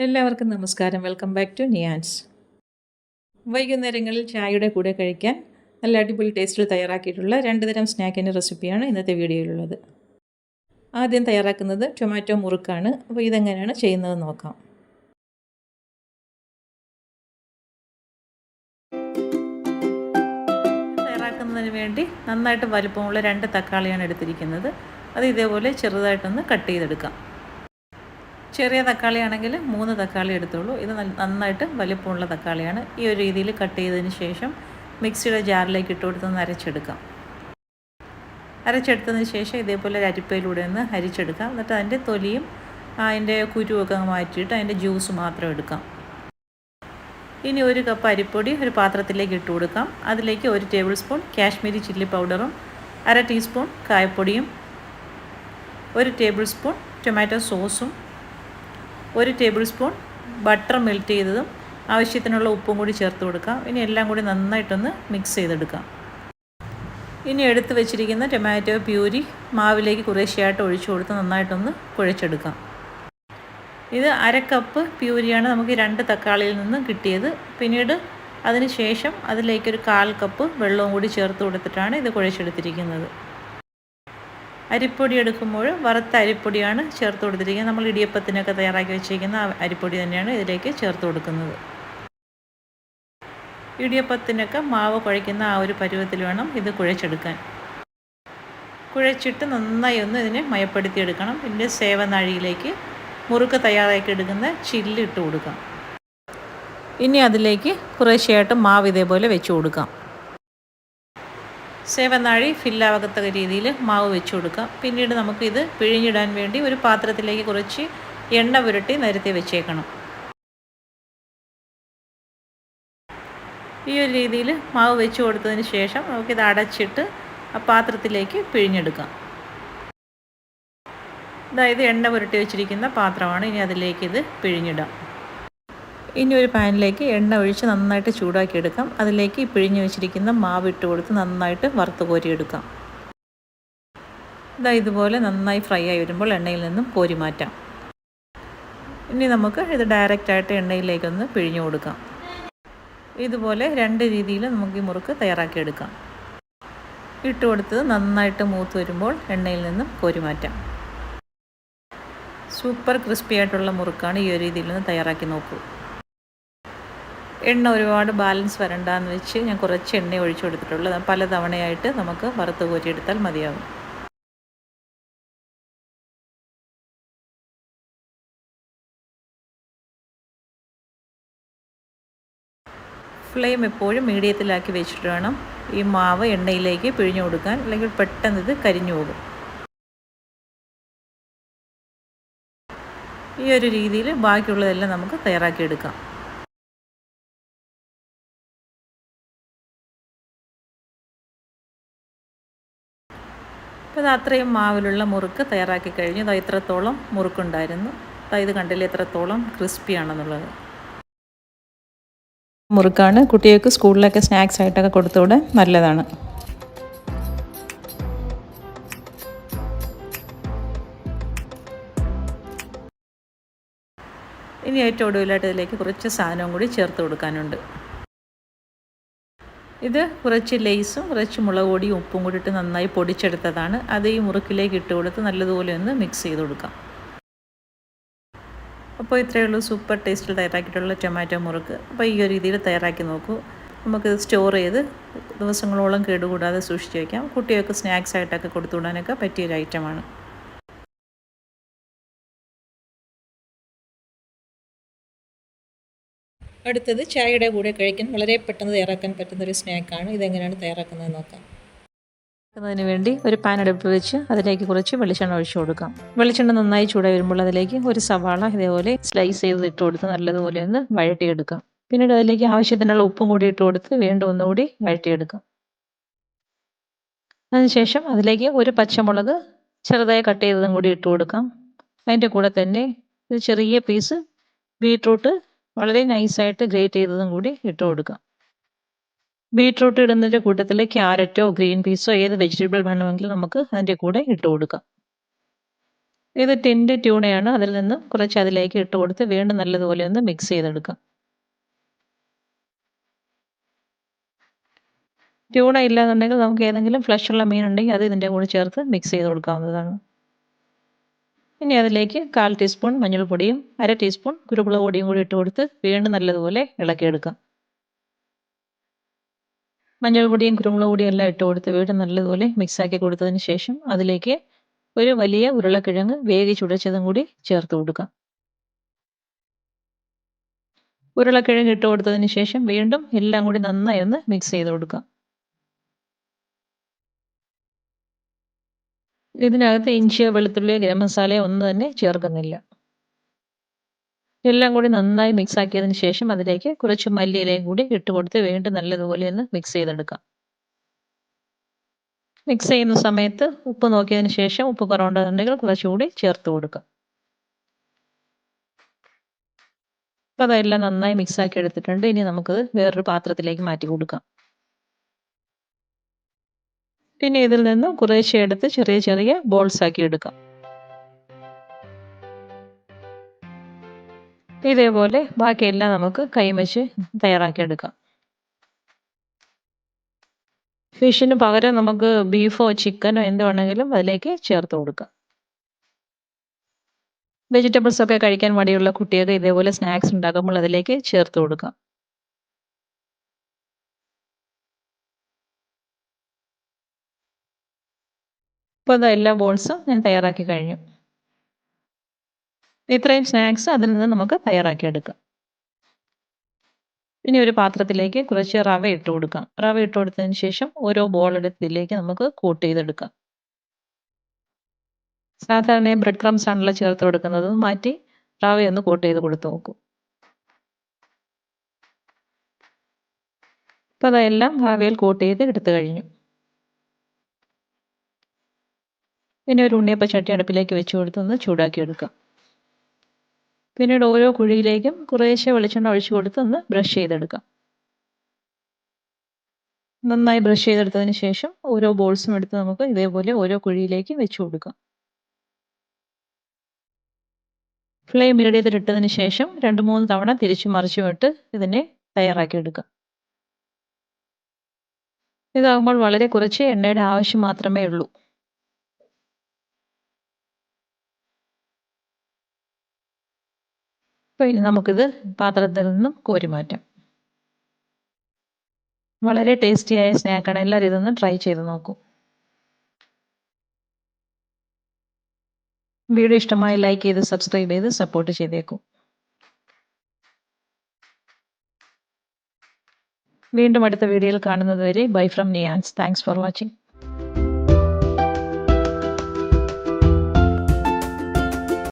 എല്ലാവർക്കും നമസ്കാരം. Welcome back to Niyans. വൈകുന്നേരങ്ങളിൽ ചായയുടെ കൂടെ കഴിക്കാൻ നല്ല അടിപൊളി ടേസ്റ്റിൽ തയ്യാറാക്കിയിട്ടുള്ള 2 തരം സ്നാക്കിൻ്റെ റെസിപ്പിയാണ് ഇന്നത്തെ വീഡിയോയിലുള്ളത്. ആദ്യം തയ്യാറാക്കുന്നത് ടൊമാറ്റോ മുറുക്കാണ്. അപ്പോൾ ഇതെങ്ങനെയാണ് ചെയ്യുന്നതെന്ന് നോക്കാം. തയ്യാറാക്കുന്നതിന് വേണ്ടി നന്നായിട്ട് വലിപ്പമുള്ള 2 തക്കാളിയാണ് എടുത്തിരിക്കുന്നത്. അത് ഇതേപോലെ ചെറുതായിട്ടൊന്ന് കട്ട് ചെയ്തെടുക്കാം. ചെറിയ തക്കാളിയാണെങ്കിൽ 3 തക്കാളി എടുത്തോളൂ. ഇത് നന്നായിട്ട് വലിപ്പമുള്ള തക്കാളിയാണ്. ഈ ഒരു രീതിയിൽ കട്ട് ചെയ്തതിന് ശേഷം മിക്സിയുടെ ജാറിലേക്ക് ഇട്ട് കൊടുത്തൊന്ന് അരച്ചെടുക്കാം. അരച്ചെടുത്തതിന് ശേഷം ഇതേപോലെ ഒരു അരിപ്പയിലൂടെ ഒന്ന് അരിച്ചെടുക്കാം. എന്നിട്ട് അതിൻ്റെ തൊലിയും അതിൻ്റെ കുരുവൊക്കെ മാറ്റിയിട്ട് അതിൻ്റെ ജ്യൂസ് മാത്രം എടുക്കാം. ഇനി 1 കപ്പ് അരിപ്പൊടി ഒരു പാത്രത്തിലേക്ക് ഇട്ട് കൊടുക്കാം. അതിലേക്ക് 1 ടേബിൾ സ്പൂൺ കാശ്മീരി ചില്ലി പൗഡറും 1/2 ടീസ്പൂൺ കായപ്പൊടിയും 1 ടേബിൾ സ്പൂൺ ടൊമാറ്റോ സോസും 1 ടേബിൾ സ്പൂൺ ബട്ടർ മെൽറ്റ് ചെയ്തതും ആവശ്യത്തിനുള്ള ഉപ്പും കൂടി ചേർത്ത് കൊടുക്കാം. ഇനി എല്ലാം കൂടി നന്നായിട്ടൊന്ന് മിക്സ് ചെയ്തെടുക്കാം. ഇനി എടുത്ത് വെച്ചിരിക്കുന്ന ടൊമാറ്റോ പ്യൂരി മാവിലേക്ക് കുറേശ്ശെയായിട്ട് ഒഴിച്ചു കൊടുത്ത് നന്നായിട്ടൊന്ന് കുഴച്ചെടുക്കാം. ഇത് 1/2 കപ്പ് പ്യൂരിയാണ് നമുക്ക് 2 തക്കാളിയിൽ നിന്ന് കിട്ടിയത്. പിന്നീട് അതിന് ശേഷം അതിലേക്കൊരു 1/4 കപ്പ് വെള്ളവും കൂടി ചേർത്ത് കൊടുത്തിട്ടാണ് ഇത് കുഴച്ചെടുത്തിരിക്കുന്നത്. അരിപ്പൊടി എടുക്കുമ്പോൾ വറുത്ത അരിപ്പൊടിയാണ് ചേർത്ത് കൊടുത്തിരിക്കുന്നത്. നമ്മൾ ഇടിയപ്പത്തിനൊക്കെ തയ്യാറാക്കി വെച്ചിരിക്കുന്ന അരിപ്പൊടി തന്നെയാണ് ഇതിലേക്ക് ചേർത്ത് കൊടുക്കുന്നത്. ഇടിയപ്പത്തിനൊക്കെ മാവ് കുഴയ്ക്കുന്ന ആ ഒരു പരുവത്തിൽ വേണം ഇത് കുഴച്ചെടുക്കാൻ. കുഴച്ചിട്ട് നന്നായി ഒന്ന് ഇതിനെ മയപ്പെടുത്തിയെടുക്കണം. പിന്നെ സേവനാഴിയിലേക്ക് മുറുക്ക് തയ്യാറാക്കി എടുക്കുന്ന ചില്ല് ഇട്ട് കൊടുക്കാം. ഇനി അതിലേക്ക് കുറേശ്ശെയായിട്ട് മാവ് ഇതേപോലെ വെച്ച് കൊടുക്കാം. സേവനാഴി ഫില്ലാകത്തക്ക രീതിയിൽ മാവ് വെച്ച് കൊടുക്കാം. പിന്നീട് നമുക്കിത് പിഴിഞ്ഞിടാൻ വേണ്ടി ഒരു പാത്രത്തിലേക്ക് കുറച്ച് എണ്ണ പുരട്ടി നിരത്തി വെച്ചേക്കണം. ഈ ഒരു രീതിയിൽ മാവ് വെച്ച് കൊടുത്തതിന് ശേഷം നമുക്കിത് അടച്ചിട്ട് ആ പാത്രത്തിലേക്ക് പിഴിഞ്ഞെടുക്കാം. അതായത് എണ്ണ പുരട്ടി വെച്ചിരിക്കുന്ന പാത്രമാണ്. ഇനി അതിലേക്ക് ഇത് പിഴിഞ്ഞിടാം. ഇനി ഒരു പാനിലേക്ക് എണ്ണ ഒഴിച്ച് നന്നായിട്ട് ചൂടാക്കി എടുക്കാം. അതിലേക്ക് പിഴിഞ്ഞ് വെച്ചിരിക്കുന്ന മാവ് ഇട്ട് കൊടുത്ത് നന്നായിട്ട് വറുത്ത് കോരിയെടുക്കാം. ഇതുപോലെ നന്നായി ഫ്രൈ ആയി വരുമ്പോൾ എണ്ണയിൽ നിന്നും കോരി മാറ്റാം. ഇനി നമുക്ക് ഇത് ഡയറക്റ്റായിട്ട് എണ്ണയിലേക്കൊന്ന് പിഴിഞ്ഞു കൊടുക്കാം. ഇതുപോലെ 2 രീതിയിൽ നമുക്ക് ഈ മുറുക്ക് തയ്യാറാക്കിയെടുക്കാം. ഇട്ട് കൊടുത്തത് നന്നായിട്ട് മൂത്ത് വരുമ്പോൾ എണ്ണയിൽ നിന്നും കോരി മാറ്റാം. സൂപ്പർ ക്രിസ്പി ആയിട്ടുള്ള മുറുക്കാണ്. ഈ ഒരു രീതിയിൽ നിന്ന് തയ്യാറാക്കി നോക്കൂ. എണ്ണ ഒരുപാട് ബാലൻസ് വരണ്ടെന്ന് വെച്ച് ഞാൻ കുറച്ച് എണ്ണ ഒഴിച്ചു കൊടുത്തിട്ടുള്ളത്. പല തവണയായിട്ട് നമുക്ക് വറുത്ത് കോരിയെടുത്താൽ മതിയാകും. ഫ്ലെയിം എപ്പോഴും മീഡിയത്തിലാക്കി വെച്ചിട്ട് വേണം ഈ മാവ് എണ്ണയിലേക്ക് പിഴിഞ്ഞു കൊടുക്കാൻ, അല്ലെങ്കിൽ പെട്ടെന്ന് ഇത് കരിഞ്ഞു പോകും. ഈ ഒരു രീതിയിൽ ബാക്കിയുള്ളതെല്ലാം നമുക്ക് തയ്യാറാക്കിയെടുക്കാം. അപ്പോൾ ഇത് അത്രയും മാവിലുള്ള മുറുക്ക് തയ്യാറാക്കി കഴിഞ്ഞു. ഇത്രത്തോളം മുറുക്കുണ്ടായിരുന്നു. ഇത് കണ്ടില്ലേ എത്രത്തോളം ക്രിസ്പിയാണെന്നുള്ളത്. മുറുക്കാണ്. കുട്ടികൾക്ക് സ്കൂളിലൊക്കെ സ്നാക്സ് ആയിട്ടൊക്കെ കൊടുത്തുവിടാൻ നല്ലതാണ്. ഇനി ഏറ്റവും ഒടുവിലായിട്ട് ഇതിലേക്ക് കുറച്ച് സാധനവും കൂടി ചേർത്ത് കൊടുക്കാനുണ്ട്. ഇത് കുറച്ച് ലേസും കുറച്ച് മുളക് പൊടിയും ഉപ്പും കൂടി ഇട്ട് നന്നായി പൊടിച്ചെടുത്തതാണ്. അത് ഈ മുറുക്കിലേക്ക് ഇട്ട് കൊടുത്ത് നല്ലതുപോലെ ഒന്ന് മിക്സ് ചെയ്ത് കൊടുക്കാം. അപ്പോൾ ഇത്രയേ ഉള്ളൂ സൂപ്പർ ടേസ്റ്റിൽ തയ്യാറാക്കിയിട്ടുള്ള ടൊമാറ്റോ മുറുക്ക്. അപ്പോൾ ഈ ഒരു രീതിയിൽ തയ്യാറാക്കി നോക്കൂ. നമുക്കിത് സ്റ്റോർ ചെയ്ത് ദിവസങ്ങളോളം കേടുകൂടാതെ സൂക്ഷിച്ച് വയ്ക്കാം. കുട്ടികൾക്ക് സ്നാക്സ് ആയിട്ടൊക്കെ കൊടുത്തുവിടാനൊക്കെ പറ്റിയൊരു ഐറ്റമാണ്. അടുത്തത് ചായയുടെ കൂടെ കഴിക്കാൻ വളരെ പെട്ടെന്ന് തയ്യാറാക്കാൻ പറ്റുന്നൊരു സ്നാക്കാണ്. ഇതെങ്ങനെയാണ് തയ്യാറാക്കുന്നത് നോക്കാം. ക്കുന്നതിന് വേണ്ടി ഒരു പാൻ അടുപ്പ് വെച്ച് അതിലേക്ക് കുറച്ച് വെളിച്ചെണ്ണ ഒഴിച്ചു കൊടുക്കാം. വെളിച്ചെണ്ണ നന്നായി ചൂടായി വരുമ്പോൾ അതിലേക്ക് ഒരു സവാള ഇതേപോലെ സ്ലൈസ് ചെയ്ത് ഇട്ട് കൊടുത്ത് നല്ലതുപോലെ ഒന്ന് വഴറ്റിയെടുക്കാം. പിന്നീട് അതിലേക്ക് ആവശ്യത്തിനുള്ള ഉപ്പും കൂടി ഇട്ട് കൊടുത്ത് വീണ്ടും ഒന്നുകൂടി വഴറ്റിയെടുക്കാം. അതിനുശേഷം അതിലേക്ക് ഒരു പച്ചമുളക് ചെറുതായി കട്ട് ചെയ്തതും കൂടി ഇട്ട് കൊടുക്കാം. അതിൻ്റെ കൂടെ തന്നെ ഒരു ചെറിയ പീസ് ബീട്രൂട്ട് വളരെ നൈസായിട്ട് ഗ്രേറ്റ് ചെയ്തതും കൂടി ഇട്ട് കൊടുക്കാം. ബീട്രൂട്ട് ഇടുന്നതിൻ്റെ കൂട്ടത്തിൽ ക്യാരറ്റോ ഗ്രീൻ പീസോ ഏത് വെജിറ്റബിൾ വേണമെങ്കിലും നമുക്ക് അതിൻ്റെ കൂടെ ഇട്ട് കൊടുക്കാം. ഇത് ടിൻഡ് ട്യൂണയാണ്. അതിൽ നിന്ന് കുറച്ച് അതിലേക്ക് ഇട്ട് കൊടുത്ത് വീണ്ടും നല്ലതുപോലെ ഒന്ന് മിക്സ് ചെയ്തെടുക്കാം. ട്യൂണ ഇല്ലാന്നുണ്ടെങ്കിൽ നമുക്ക് ഏതെങ്കിലും ഫ്ലഷുള്ള മീനുണ്ടെങ്കിൽ അത് ഇതിൻ്റെ കൂടെ ചേർത്ത് മിക്സ് ചെയ്ത് കൊടുക്കാവുന്നതാണ്. ഇനി അതിലേക്ക് 1/4 ടീസ്പൂൺ മഞ്ഞൾപ്പൊടിയും 1/2 ടീസ്പൂൺ കുരുമുളക് പൊടിയും കൂടി ഇട്ട് കൊടുത്ത് വീണ്ടും നല്ലതുപോലെ ഇളക്കിയെടുക്കാം. മഞ്ഞൾപ്പൊടിയും കുരുമുളക് പൊടിയും എല്ലാം ഇട്ട് കൊടുത്ത് വീണ്ടും നല്ലതുപോലെ മിക്സാക്കി കൊടുത്തതിന് ശേഷം അതിലേക്ക് ഒരു വലിയ ഉരുളക്കിഴങ്ങ് വേവിച്ചുടച്ചതും കൂടി ചേർത്ത് കൊടുക്കാം. ഉരുളക്കിഴങ്ങ് ഇട്ട് കൊടുത്തതിന് ശേഷം വീണ്ടും എല്ലാം കൂടി നന്നായി ഒന്ന് മിക്സ് ചെയ്ത് കൊടുക്കാം. ഇതിനകത്ത് ഇഞ്ചിയോ വെളുത്തുള്ളിയോ ഗരം മസാലയോ ഒന്നും തന്നെ ചേർക്കുന്നില്ല. എല്ലാം കൂടി നന്നായി മിക്സ് ആക്കിയതിന് ശേഷം അതിലേക്ക് കുറച്ച് മല്ലിയിലയും കൂടി ഇട്ട് കൊടുത്ത് വീണ്ടും നല്ലതുപോലെ ഒന്ന് മിക്സ് ചെയ്തെടുക്കാം. മിക്സ് ചെയ്യുന്ന സമയത്ത് ഉപ്പ് നോക്കിയതിന് ശേഷം ഉപ്പ് കുറവുണ്ടെന്നുണ്ടെങ്കിൽ കുറച്ചുകൂടി ചേർത്ത് കൊടുക്കാം. അപ്പോൾ അതെല്ലാം നന്നായി മിക്സ് ആക്കി എടുത്തിട്ടുണ്ട്. ഇനി നമുക്കത് വേറൊരു പാത്രത്തിലേക്ക് മാറ്റി കൊടുക്കാം. പിന്നെ ഇതിൽ നിന്ന് കുറേശ്ശെ എടുത്ത് ചെറിയ ചെറിയ ബോൾസ് ആക്കി എടുക്കാം. ഇതേപോലെ ബാക്കിയെല്ലാം നമുക്ക് കൈവച്ച് തയ്യാറാക്കിയെടുക്കാം. ഫിഷിന് പകരം നമുക്ക് ബീഫോ ചിക്കനോ എന്ത് വേണമെങ്കിലും അതിലേക്ക് ചേർത്ത് കൊടുക്കാം. വെജിറ്റബിൾസ് ഒക്കെ കഴിക്കാൻ മടിയുള്ള കുട്ടികൾക്ക് ഇതേപോലെ സ്നാക്സ് ഉണ്ടാക്കുമ്പോൾ അതിലേക്ക് ചേർത്ത് കൊടുക്കാം. ഇപ്പോൾ അതാ എല്ലാ ബോൾസും ഞാൻ തയ്യാറാക്കി കഴിഞ്ഞു. ഇത്രയും സ്നാക്സ് അതിൽ നിന്ന് നമുക്ക് തയ്യാറാക്കിയെടുക്കാം. ഇനി ഒരു പാത്രത്തിലേക്ക് കുറച്ച് റവ ഇട്ട് കൊടുക്കാം. റവ ഇട്ട് കൊടുത്തതിന് ശേഷം ഓരോ ബോൾ എടുത്തതിലേക്ക് നമുക്ക് കോട്ട് ചെയ്തെടുക്കാം. സാധാരണ ബ്രെഡ് ക്രംസ് ആണല്ലോ ചേർത്ത് കൊടുക്കുന്നത്. മാറ്റി റവയൊന്ന് കോട്ട് ചെയ്ത് കൊടുത്ത് നോക്കൂ. അപ്പോൾ അതെല്ലാം റവയിൽ കോട്ട് ചെയ്ത് എടുത്തു കഴിഞ്ഞു. ഇനി ഒരു ഉണ്ണിയപ്പ ചട്ടി അടുപ്പിലേക്ക് വെച്ച് കൊടുത്തൊന്ന് ചൂടാക്കി എടുക്കാം. പിന്നീട് ഓരോ കുഴിയിലേക്കും കുറേശ്ശെ വെളിച്ചെണ്ണ ഒഴിച്ച് കൊടുത്തൊന്ന് ബ്രഷ് ചെയ്തെടുക്കാം. നന്നായി ബ്രഷ് ചെയ്തെടുത്തതിന് ശേഷം ഓരോ ബോൾസും എടുത്ത് നമുക്ക് ഇതേപോലെ ഓരോ കുഴിയിലേക്ക് വെച്ച് കൊടുക്കാം. ഫ്ലെയിം മീഡിയത്തിൽ ഇട്ടതിന് ശേഷം 2-3 തവണ തിരിച്ചും മറിച്ചും ഇട്ട് ഇതിനെ തയ്യാറാക്കിയെടുക്കാം. ഇതാകുമ്പോൾ വളരെ കുറച്ച് എണ്ണയുടെ ആവശ്യം മാത്രമേ ഉള്ളൂ. അപ്പോൾ ഇനി നമുക്കിത് പാത്രത്തിൽ നിന്നും കോരി മാറ്റാം. വളരെ ടേസ്റ്റിയായ സ്നാക്കാണ്. എല്ലാവരും ഇതൊന്ന് ട്രൈ ചെയ്ത് നോക്കൂ. വീഡിയോ ഇഷ്ടമായി ലൈക്ക് ചെയ്ത് സബ്സ്ക്രൈബ് ചെയ്ത് സപ്പോർട്ട് ചെയ്തേക്കൂ. വീണ്ടും അടുത്ത വീഡിയോയിൽ കാണുന്നത് വരെ bye from Niyans. Thanks for watching.